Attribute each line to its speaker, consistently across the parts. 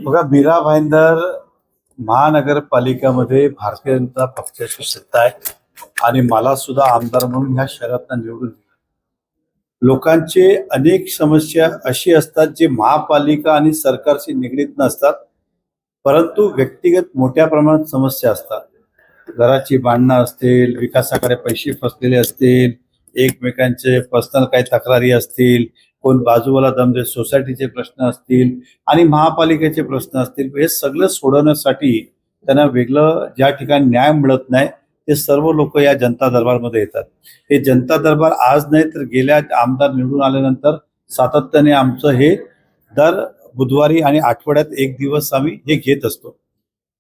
Speaker 1: बघा, मीरा भाईंदर महानगरपालिकेमध्ये भारतीय जनता पक्षाची सत्ता आहे आणि मला सुद्धा आमदार म्हणून ह्या शहरातनं निवडून दिलं. लोकांचे अनेक समस्या अशी असतात जे महापालिका आणि सरकारशी निगडीत नसतात, परंतु व्यक्तिगत मोठ्या प्रमाणात समस्या असतात. घराची भांडणं असतील, विकासाकडे पैसे फसलेले असतील, एकमेकांचे पर्सनल काही तक्रारी असतील, कोण बाजूवाला दमदे सोसायटीचे प्रश्न असतील आणि महापालिकेचे प्रश्न असतील, हे सगळं सोडवण्यासाठी त्यांना वेगळं ज्या ठिकाणी न्याय मिळत नाही ते सर्व लोक या जनता दरबारमध्ये येतात. हे जनता दरबार आज नाही तर गेल्या आमदार निवडून आल्यानंतर सातत्याने आमचं हे दर बुधवारी आणि आठवड्यात एक दिवस आम्ही हे घेत असतो.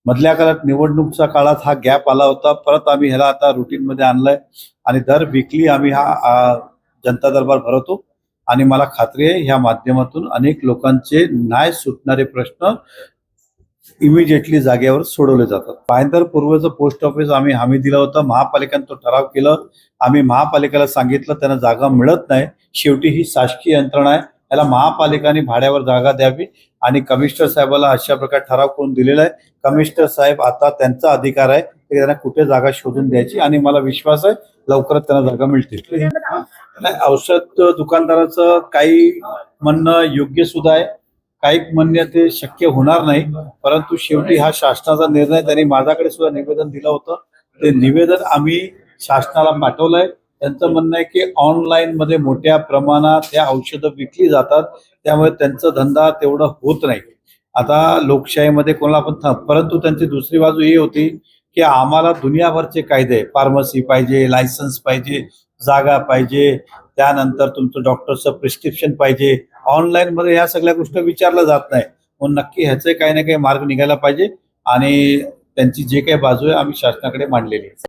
Speaker 1: मधल्या काळात निवडणुकीच्या काळात हा गॅप आला होता, परत आम्ही ह्याला आता रुटीन मध्ये आणलंय आणि दर वीकली आम्ही हा जनता दरबार भरवतो आणि मला खात्री आहे ह्या माध्यमातून अनेक लोकांचे न्याय सुटणारे प्रश्न इमिजिएटली जागेवर सोडवले जातात. भाईंदर पूर्वचं पोस्ट ऑफिस आम्ही हमी दिला होता, महापालिकेने तो ठराव केलं. आम्ही महापालिकेला सांगितलं त्यांना जागा मिळत नाही. शेवटी ही शासकीय यंत्रणा आहे, याला महापालिकाने भाड्यावर जागा द्यावी आणि कमिशनर साहेबाला अशा प्रकारे ठराव करून दिलेला आहे. कमिशनर साहेब आता त्यांचा अधिकार आहे की त्यांना कुठे जागा शोधून द्यायची आणि मला विश्वास आहे लवकरच त्यांना जागा मिळतील. औषध दुकानदाराचं काही म्हणणं योग्य सुद्धा आहे, काही म्हणणे ते शक्य होणार नाही, परंतु शेवटी हा शासनाचा निर्णय. त्यांनी माझ्याकडे सुद्धा निवेदन दिलं होतं, ते निवेदन आम्ही शासनाला पाठवलंय. त्यांचं म्हणणं आहे की ऑनलाईन मध्ये मोठ्या प्रमाणात या औषधं विकली जातात, त्यामुळे त्यांचा धंदा तेवढा होत नाही. आता लोकशाहीमध्ये कोणाला पण परंतु त्यांची दुसरी बाजू ही होती की आम्हाला दुनियाभरचे कायदे, फार्मसी पाहिजे, लायसन्स पाहिजे, जागा पाहिजे, त्यानंतर तुमचं डॉक्टरचं प्रिस्क्रिप्शन पाहिजे. ऑनलाईन मध्ये ह्या सगळ्या गोष्टी विचारल्या जात नाही. मग नक्की ह्याचे काही ना काही मार्ग निघायला पाहिजे आणि त्यांची जे काही बाजू आहे आम्ही शासनाकडे मांडलेली आहे.